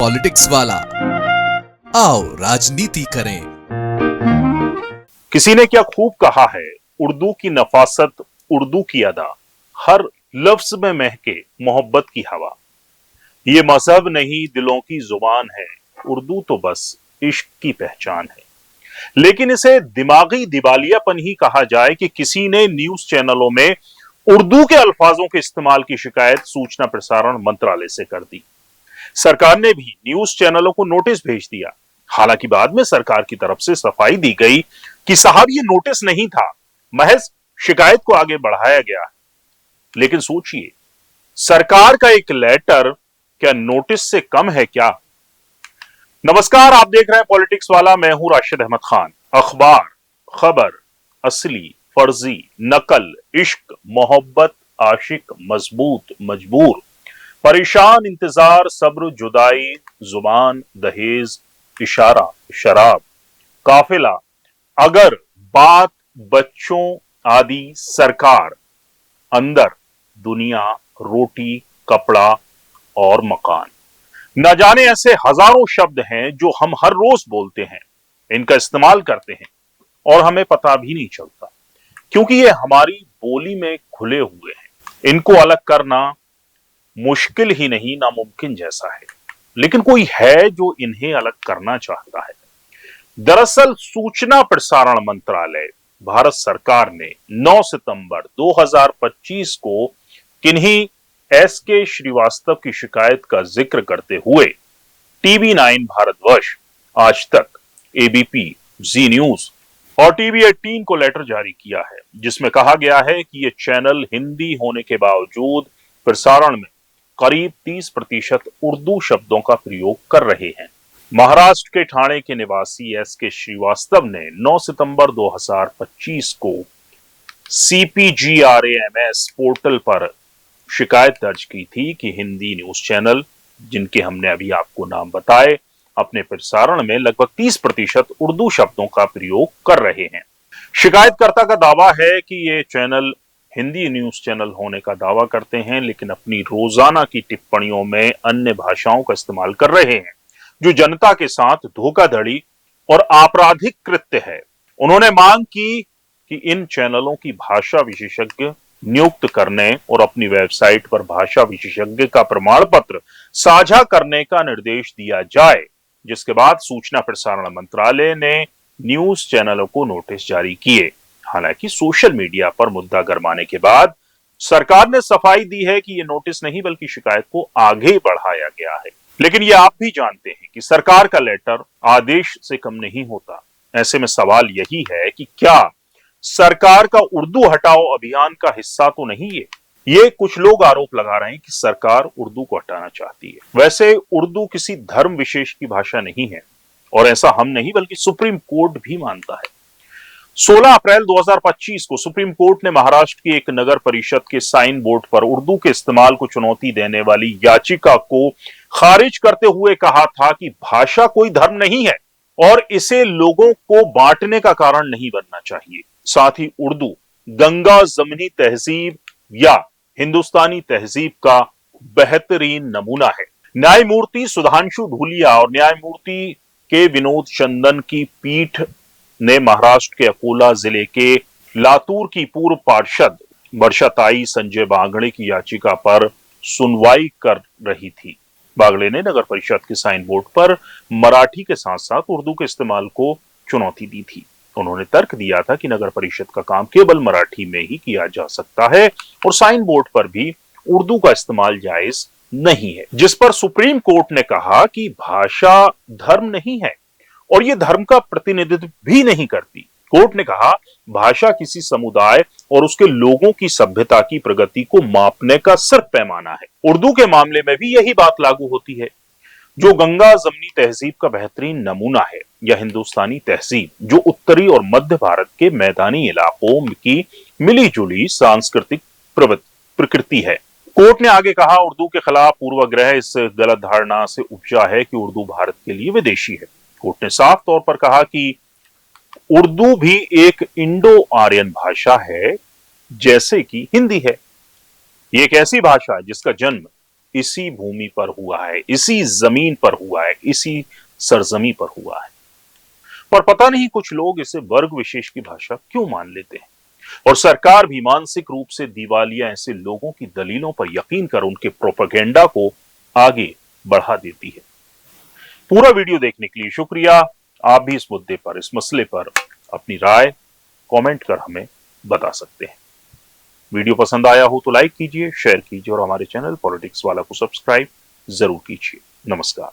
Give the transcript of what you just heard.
Politics वाला, आओ राजनीति करें। किसी ने क्या खूब कहा है, उर्दू की नफासत, उर्दू की अदा, हर लफ्ज में महके मोहब्बत की हवा। ये मजहब नहीं दिलों की जुबान है, उर्दू तो बस इश्क की पहचान है। लेकिन इसे दिमागी दिवालियापन ही कहा जाए कि किसी ने न्यूज चैनलों में उर्दू के अल्फाजों के इस्तेमाल की शिकायत सूचना प्रसारण मंत्रालय से कर दी। सरकार ने भी न्यूज चैनलों को नोटिस भेज दिया। हालांकि बाद में सरकार की तरफ से सफाई दी गई कि साहब ये नोटिस नहीं था, महज शिकायत को आगे बढ़ाया गया। लेकिन सोचिए, सरकार का एक लेटर क्या नोटिस से कम है क्या? नमस्कार, आप देख रहे हैं पॉलिटिक्स वाला। मैं हूं राशिद अहमद खान। अखबार, खबर, असली, फर्जी, नकल, इश्क, मोहब्बत, आशिक, मजबूत, मजबूर, परेशान, इंतजार, सब्र, जुदाई, जुबान, दहेज, इशारा, शराब, काफिला, अगर, बात, बच्चों आदि, सरकार, अंदर, दुनिया, रोटी, कपड़ा और मकान। न जाने ऐसे हजारों शब्द हैं जो हम हर रोज बोलते हैं, इनका इस्तेमाल करते हैं और हमें पता भी नहीं चलता, क्योंकि ये हमारी बोली में घुले हुए हैं। इनको अलग करना मुश्किल ही नहीं, नामुमकिन जैसा है। लेकिन कोई है जो इन्हें अलग करना चाहता है। दरअसल सूचना प्रसारण मंत्रालय, भारत सरकार ने 9 सितंबर 2025 को किन्हीं एसके श्रीवास्तव की शिकायत का जिक्र करते हुए टीवी9 भारतवर्ष, आज तक, एबीपी, जी न्यूज और टीवी 18 को लेटर जारी किया है, जिसमें कहा गया है कि ये चैनल हिंदी होने के बावजूद प्रसारण में करीब 30% उर्दू शब्दों का प्रयोग कर रहे हैं। महाराष्ट्र के ठाणे के निवासी एसके श्रीवास्तव ने 9 सितंबर 2025 को CPGRAMS पोर्टल पर शिकायत दर्ज की थी कि हिंदी न्यूज चैनल, जिनके हमने अभी आपको नाम बताए, अपने प्रसारण में लगभग 30% उर्दू शब्दों का प्रयोग कर रहे हैं। शिकायतकर्ता का दावा है कि ये चैनल हिंदी न्यूज चैनल होने का दावा करते हैं, लेकिन अपनी रोजाना की टिप्पणियों में अन्य भाषाओं का इस्तेमाल कर रहे हैं, जो जनता के साथ धोखाधड़ी और आपराधिक कृत्य है। उन्होंने मांग की कि इन चैनलों की भाषा विशेषज्ञ नियुक्त करने और अपनी वेबसाइट पर भाषा विशेषज्ञ का प्रमाण पत्र साझा करने का निर्देश दिया जाए, जिसके बाद सूचना प्रसारण मंत्रालय ने न्यूज चैनलों को नोटिस जारी किए। हालांकि सोशल मीडिया पर मुद्दा गरमाने के बाद सरकार ने सफाई दी है कि यह नोटिस नहीं बल्कि शिकायत को आगे बढ़ाया गया है। लेकिन ये आप भी जानते हैं कि सरकार का लेटर आदेश से कम नहीं होता। ऐसे में सवाल यही है कि क्या सरकार का उर्दू हटाओ अभियान का हिस्सा तो नहीं है? ये कुछ लोग आरोप लगा रहे हैं कि सरकार उर्दू को हटाना चाहती है। वैसे उर्दू किसी धर्म विशेष की भाषा नहीं है, और ऐसा हम नहीं बल्कि सुप्रीम कोर्ट भी मानता है। 16 अप्रैल 2025 को सुप्रीम कोर्ट ने महाराष्ट्र की एक नगर परिषद के साइन बोर्ड पर उर्दू के इस्तेमाल को चुनौती देने वाली याचिका को खारिज करते हुए कहा था कि भाषा कोई धर्म नहीं है और इसे लोगों को बांटने का कारण नहीं बनना चाहिए। साथ ही उर्दू गंगा जमनी तहजीब या हिंदुस्तानी तहजीब का बेहतरीन नमूना है। न्यायमूर्ति सुधांशु धूलिया और न्यायमूर्ति के विनोद चंदन की पीठ ने महाराष्ट्र के अकोला जिले के लातूर की पूर्व पार्षद बरशताई संजय बागड़े की याचिका पर सुनवाई कर रही थी। बागड़े ने नगर परिषद के साइन बोर्ड पर मराठी के साथ साथ उर्दू के इस्तेमाल को चुनौती दी थी। उन्होंने तर्क दिया था कि नगर परिषद का काम केवल मराठी में ही किया जा सकता है और साइन बोर्ड पर भी उर्दू का इस्तेमाल जायज नहीं है, जिस पर सुप्रीम कोर्ट ने कहा कि भाषा धर्म नहीं है और यह धर्म का प्रतिनिधित्व भी नहीं करती। कोर्ट ने कहा, भाषा किसी समुदाय और उसके लोगों की सभ्यता की प्रगति को मापने का सिर्फ पैमाना है। उर्दू के मामले में भी यही बात लागू होती है, जो गंगा जमनी तहजीब का बेहतरीन नमूना है, या हिंदुस्तानी तहजीब, जो उत्तरी और मध्य भारत के मैदानी इलाकों की मिली-जुली सांस्कृतिक प्रकृति है। कोर्ट ने आगे कहा, उर्दू के खिलाफ पूर्वाग्रह इस गलत धारणा से उपजा है कि उर्दू भारत के लिए विदेशी है। कोर्ट ने साफ तौर पर कहा कि उर्दू भी एक इंडो आर्यन भाषा है, जैसे कि हिंदी है। ये एक ऐसी भाषा है जिसका जन्म इसी भूमि पर हुआ है, इसी जमीन पर हुआ है, इसी सरजमी पर हुआ है। पर पता नहीं कुछ लोग इसे वर्ग विशेष की भाषा क्यों मान लेते हैं, और सरकार भी मानसिक रूप से दिवालिया ऐसे लोगों की दलीलों पर यकीन कर उनके प्रोपेगेंडा को आगे बढ़ा देती है। पूरा वीडियो देखने के लिए शुक्रिया। आप भी इस मुद्दे पर, इस मसले पर अपनी राय कमेंट कर हमें बता सकते हैं। वीडियो पसंद आया हो तो लाइक कीजिए, शेयर कीजिए और हमारे चैनल पॉलिटिक्स वाला को सब्सक्राइब जरूर कीजिए। नमस्कार।